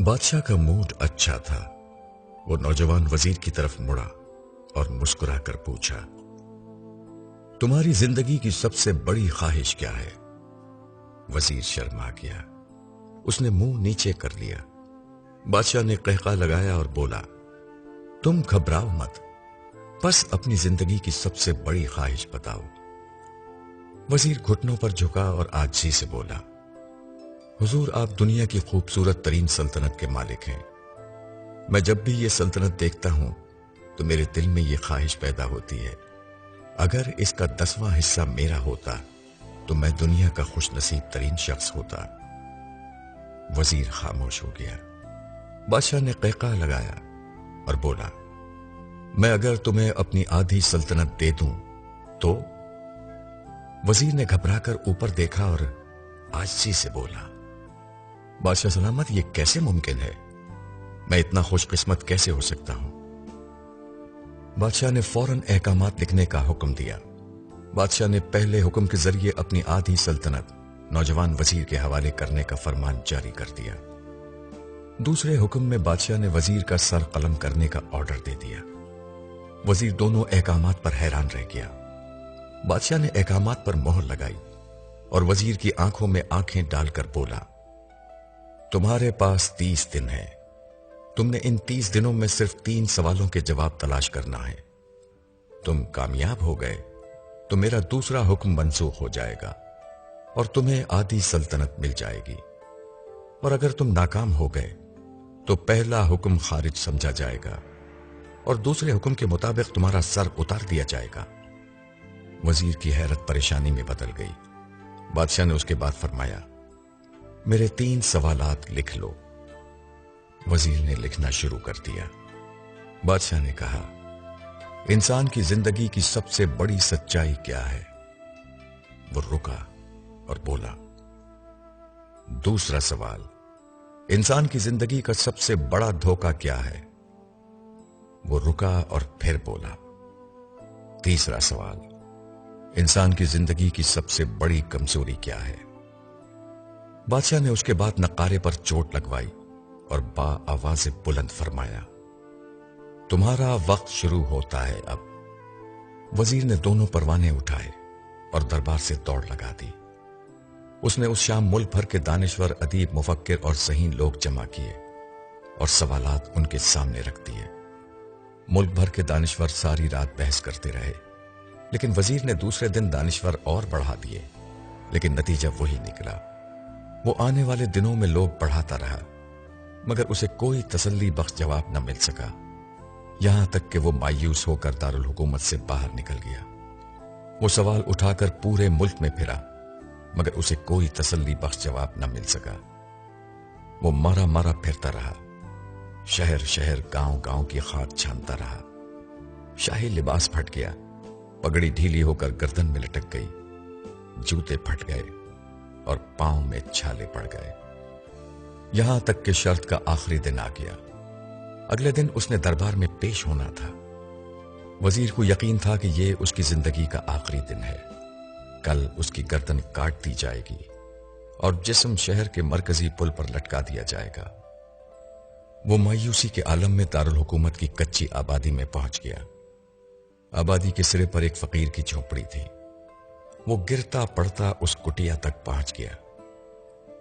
بادشاہ کا موڈ اچھا تھا۔ وہ نوجوان وزیر کی طرف مڑا اور مسکرا کر پوچھا، تمہاری زندگی کی سب سے بڑی خواہش کیا ہے؟ وزیر شرما گیا، اس نے منہ نیچے کر لیا۔ بادشاہ نے قہقہ لگایا اور بولا، تم گھبراؤ مت، بس اپنی زندگی کی سب سے بڑی خواہش بتاؤ۔ وزیر گھٹنوں پر جھکا اور عاجزی سے بولا، حضور آپ دنیا کی خوبصورت ترین سلطنت کے مالک ہیں۔ میں جب بھی یہ سلطنت دیکھتا ہوں تو میرے دل میں یہ خواہش پیدا ہوتی ہے، اگر اس کا 10واں حصہ میرا ہوتا تو میں دنیا کا خوش نصیب ترین شخص ہوتا۔ وزیر خاموش ہو گیا۔ بادشاہ نے قہقہ لگایا اور بولا، میں اگر تمہیں اپنی آدھی سلطنت دے دوں تو؟ وزیر نے گھبرا کر اوپر دیکھا اور عاجزی سے بولا، بادشاہ سلامت، یہ کیسے ممکن ہے؟ میں اتنا خوش قسمت کیسے ہو سکتا ہوں؟ بادشاہ نے فوراً احکامات لکھنے کا حکم دیا۔ بادشاہ نے پہلے حکم کے ذریعے اپنی آدھی سلطنت نوجوان وزیر کے حوالے کرنے کا فرمان جاری کر دیا۔ دوسرے حکم میں بادشاہ نے وزیر کا سر قلم کرنے کا آرڈر دے دیا۔ وزیر دونوں احکامات پر حیران رہ گیا۔ بادشاہ نے احکامات پر مہر لگائی اور وزیر کی آنکھوں میں آنکھیں ڈال کر بولا، تمہارے پاس 30 دن ہے۔ تم نے ان 30 دنوں میں صرف 3 سوالوں کے جواب تلاش کرنا ہے۔ تم کامیاب ہو گئے تو میرا دوسرا حکم منسوخ ہو جائے گا اور تمہیں آدھی سلطنت مل جائے گی، اور اگر تم ناکام ہو گئے تو پہلا حکم خارج سمجھا جائے گا اور دوسرے حکم کے مطابق تمہارا سر اتار دیا جائے گا۔ وزیر کی حیرت پریشانی میں بدل گئی۔ بادشاہ نے اس کے بعد فرمایا، میرے 3 سوالات لکھ لو۔ وزیر نے لکھنا شروع کر دیا۔ بادشاہ نے کہا، انسان کی زندگی کی سب سے بڑی سچائی کیا ہے؟ وہ رکا اور بولا، دوسرا سوال، انسان کی زندگی کا سب سے بڑا دھوکہ کیا ہے؟ وہ رکا اور پھر بولا، تیسرا سوال، انسان کی زندگی کی سب سے بڑی کمزوری کیا ہے؟ بادشاہ نے اس کے بعد نقارے پر چوٹ لگوائی اور با آواز بلند فرمایا، تمہارا وقت شروع ہوتا ہے اب۔ وزیر نے دونوں پروانے اٹھائے اور دربار سے دوڑ لگا دی۔ اس نے اس شام ملک بھر کے دانشور، ادیب، مفکر اور ذہین لوگ جمع کیے اور سوالات ان کے سامنے رکھ دیے۔ ملک بھر کے دانشور ساری رات بحث کرتے رہے، لیکن وزیر نے دوسرے دن دانشور اور بڑھا دیے، لیکن نتیجہ وہی نکلا۔ وہ آنے والے دنوں میں لوگ بڑھاتا رہا، مگر اسے کوئی تسلی بخش جواب نہ مل سکا، یہاں تک کہ وہ مایوس ہو کر دارالحکومت سے باہر نکل گیا۔ وہ سوال اٹھا کر پورے ملک میں پھرا، مگر اسے کوئی تسلی بخش جواب نہ مل سکا۔ وہ مارا مارا پھرتا رہا، شہر شہر، گاؤں گاؤں کی خاک چھانتا رہا۔ شاہی لباس پھٹ گیا، پگڑی ڈھیلی ہو کر گردن میں لٹک گئی، جوتے پھٹ گئے اور پاؤں میں چھالے پڑ گئے، یہاں تک کہ شرط کا آخری دن آ گیا۔ اگلے دن اس نے دربار میں پیش ہونا تھا۔ وزیر کو یقین تھا کہ یہ اس کی زندگی کا آخری دن ہے، کل اس کی گردن کاٹ دی جائے گی اور جسم شہر کے مرکزی پل پر لٹکا دیا جائے گا۔ وہ مایوسی کے عالم میں دارالحکومت کی کچی آبادی میں پہنچ گیا۔ آبادی کے سرے پر ایک فقیر کی جھونپڑی تھی۔ وہ گرتا پڑتا اس کٹیا تک پہنچ گیا۔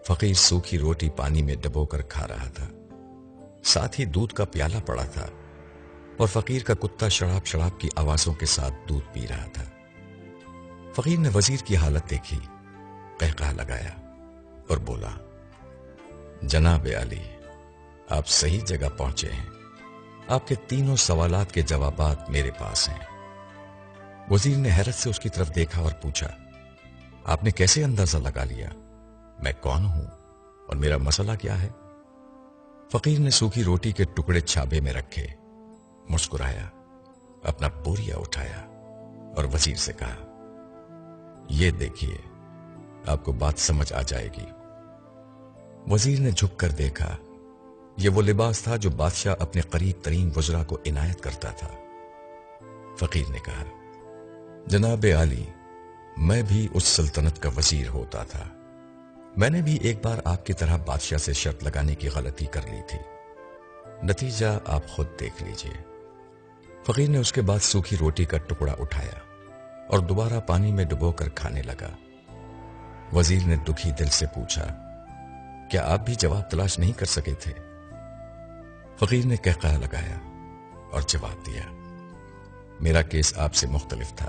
فقیر سوکھی روٹی پانی میں ڈبو کر کھا رہا تھا، ساتھ ہی دودھ کا پیالہ پڑا تھا، اور فقیر کا کتا شڑاب شڑاب کی آوازوں کے ساتھ دودھ پی رہا تھا۔ فقیر نے وزیر کی حالت دیکھی، قہقہ لگایا اور بولا، جناب عالی، آپ صحیح جگہ پہنچے ہیں، آپ کے 3 سوالات کے جوابات میرے پاس ہیں۔ وزیر نے حیرت سے اس کی طرف دیکھا اور پوچھا، آپ نے کیسے اندازہ لگا لیا میں کون ہوں اور میرا مسئلہ کیا ہے؟ فقیر نے سوکھی روٹی کے ٹکڑے چھابے میں رکھے، مسکرایا، اپنا بوریا اٹھایا اور وزیر سے کہا، یہ دیکھیے، آپ کو بات سمجھ آ جائے گی۔ وزیر نے جھک کر دیکھا، یہ وہ لباس تھا جو بادشاہ اپنے قریب ترین وزراء کو عنایت کرتا تھا۔ فقیر نے کہا، جناب عالی، میں بھی اس سلطنت کا وزیر ہوتا تھا، میں نے بھی ایک بار آپ کی طرح بادشاہ سے شرط لگانے کی غلطی کر لی تھی، نتیجہ آپ خود دیکھ لیجئے۔ فقیر نے اس کے بعد سوکھی روٹی کا ٹکڑا اٹھایا اور دوبارہ پانی میں ڈبو کر کھانے لگا۔ وزیر نے دکھی دل سے پوچھا، کیا آپ بھی جواب تلاش نہیں کر سکے تھے؟ فقیر نے قہقہہ لگایا اور جواب دیا، میرا کیس آپ سے مختلف تھا،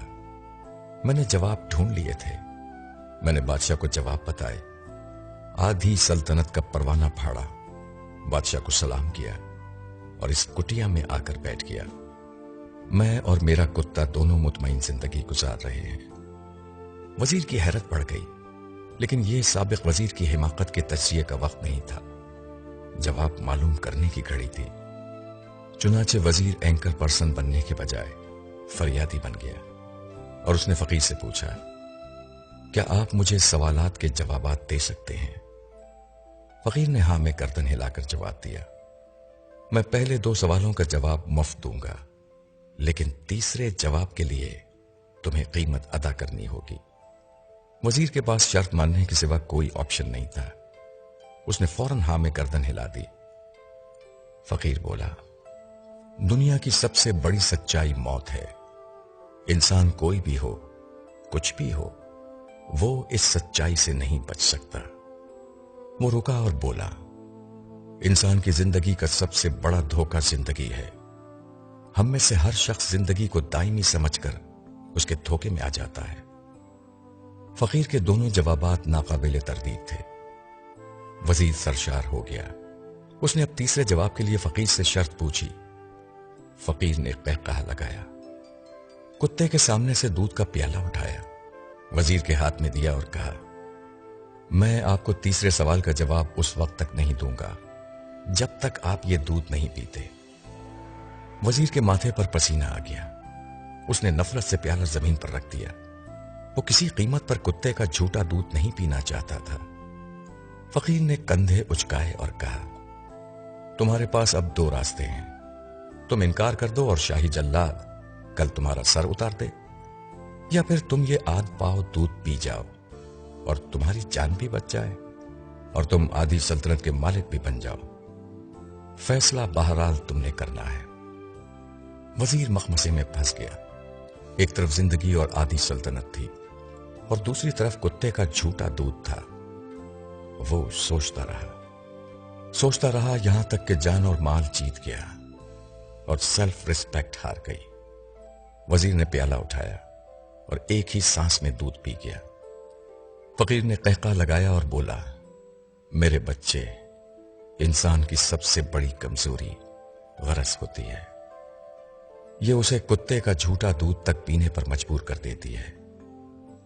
میں نے جواب ڈھونڈ لیے تھے۔ میں نے بادشاہ کو جواب بتائے، آدھی سلطنت کا پروانہ پھاڑا، بادشاہ کو سلام کیا اور اس کٹیا میں آ کر بیٹھ گیا۔ میں اور میرا کتا دونوں مطمئن زندگی گزار رہے ہیں۔ وزیر کی حیرت بڑھ گئی، لیکن یہ سابق وزیر کی حماقت کے تجزیے کا وقت نہیں تھا، جواب معلوم کرنے کی گھڑی تھی۔ چنانچہ وزیر اینکر پرسن بننے کے بجائے فریادی بن گیا اور اس نے فقیر سے پوچھا، کیا آپ مجھے سوالات کے جوابات دے سکتے ہیں؟ فقیر نے ہاں میں گردن ہلا کر جواب دیا، میں پہلے 2 سوالوں کا جواب مفت دوں گا، لیکن تیسرے جواب کے لیے تمہیں قیمت ادا کرنی ہوگی۔ وزیر کے پاس شرط ماننے کے سوا کوئی آپشن نہیں تھا، اس نے فوراً ہاں میں گردن ہلا دی۔ فقیر بولا، دنیا کی سب سے بڑی سچائی موت ہے۔ انسان کوئی بھی ہو، کچھ بھی ہو، وہ اس سچائی سے نہیں بچ سکتا۔ وہ رکا اور بولا، انسان کی زندگی کا سب سے بڑا دھوکہ زندگی ہے۔ ہم میں سے ہر شخص زندگی کو دائمی سمجھ کر اس کے دھوکے میں آ جاتا ہے۔ فقیر کے دونوں جوابات ناقابل تردید تھے۔ وزیر سرشار ہو گیا۔ اس نے اب تیسرے جواب کے لیے فقیر سے شرط پوچھی۔ فقیر نے قہقہہ لگایا، کتے کے سامنے سے دودھ کا پیالہ اٹھایا، وزیر کے ہاتھ میں دیا اور کہا، میں آپ کو تیسرے سوال کا جواب اس وقت تک نہیں دوں گا جب تک آپ یہ دودھ نہیں پیتے۔ وزیر کے ماتھے پر پسینہ آ گیا۔ اس نے نفرت سے پیالہ زمین پر رکھ دیا۔ وہ کسی قیمت پر کتے کا جھوٹا دودھ نہیں پینا چاہتا تھا۔ فقیر نے کندھے اچکائے اور کہا، تمہارے پاس اب 2 راستے ہیں، تم انکار کر دو اور شاہی جلاد کل تمہارا سر اتار دے، یا پھر تم یہ آدھ پاؤ دودھ پی جاؤ اور تمہاری جان بھی بچ جائے اور تم آدھی سلطنت کے مالک بھی بن جاؤ۔ فیصلہ بہرحال تم نے کرنا ہے۔ وزیر مخمسے میں پھنس گیا۔ ایک طرف زندگی اور آدھی سلطنت تھی اور دوسری طرف کتے کا جھوٹا دودھ تھا۔ وہ سوچتا رہا یہاں تک کہ جان اور مال جیت گیا اور سیلف ریسپیکٹ ہار گئی۔ وزیر نے پیالہ اٹھایا اور ایک ہی سانس میں دودھ پی گیا۔ فقیر نے قہقہہ لگایا اور بولا، میرے بچے، انسان کی سب سے بڑی کمزوری غرض ہوتی ہے۔ یہ اسے کتے کا جھوٹا دودھ تک پینے پر مجبور کر دیتی ہے،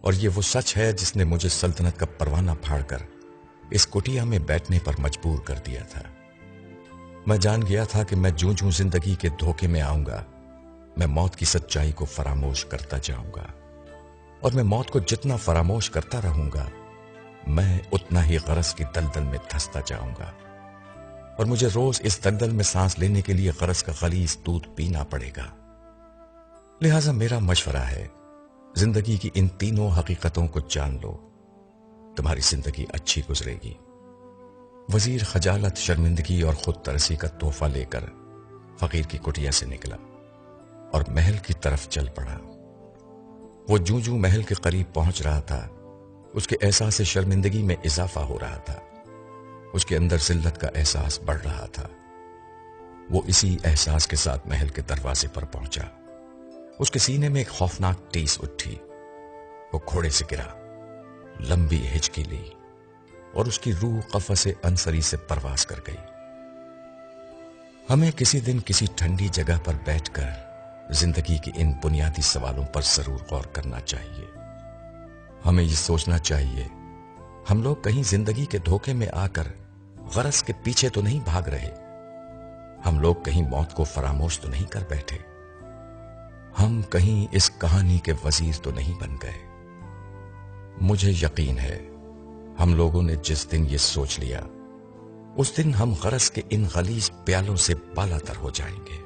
اور یہ وہ سچ ہے جس نے مجھے سلطنت کا پروانہ پھاڑ کر اس کٹیا میں بیٹھنے پر مجبور کر دیا تھا۔ میں جان گیا تھا کہ میں جوں جوں زندگی کے دھوکے میں آؤں گا، میں موت کی سچائی کو فراموش کرتا جاؤں گا، اور میں موت کو جتنا فراموش کرتا رہوں گا، میں اتنا ہی غرض کی دلدل میں دھستا جاؤں گا، اور مجھے روز اس دلدل میں سانس لینے کے لیے غرض کا خلیص دودھ پینا پڑے گا۔ لہذا میرا مشورہ ہے، زندگی کی ان تینوں حقیقتوں کو جان لو، تمہاری زندگی اچھی گزرے گی۔ وزیر خجالت، شرمندگی اور خود ترسی کا تحفہ لے کر فقیر کی کٹیا سے نکلا اور محل کی طرف چل پڑا۔ وہ جوں جوں محل کے قریب پہنچ رہا تھا، اس کے احساس شرمندگی میں اضافہ ہو رہا تھا، اس کے اندر ذلت کا احساس بڑھ رہا تھا۔ وہ اسی احساس کے ساتھ محل کے دروازے پر پہنچا۔ اس کے سینے میں ایک خوفناک ٹیس اٹھی۔ وہ گھوڑے سے گرا، لمبی ہچکی لی اور اس کی روح قفس انصری سے پرواز کر گئی۔ ہمیں کسی دن کسی ٹھنڈی جگہ پر بیٹھ کر زندگی کے ان بنیادی سوالوں پر ضرور غور کرنا چاہیے۔ ہمیں یہ سوچنا چاہیے، ہم لوگ کہیں زندگی کے دھوکے میں آ کر غرض کے پیچھے تو نہیں بھاگ رہے، ہم لوگ کہیں موت کو فراموش تو نہیں کر بیٹھے، ہم کہیں اس کہانی کے وزیر تو نہیں بن گئے۔ مجھے یقین ہے ہم لوگوں نے جس دن یہ سوچ لیا، اس دن ہم غرض کے ان غلیظ پیالوں سے بالا تر ہو جائیں گے۔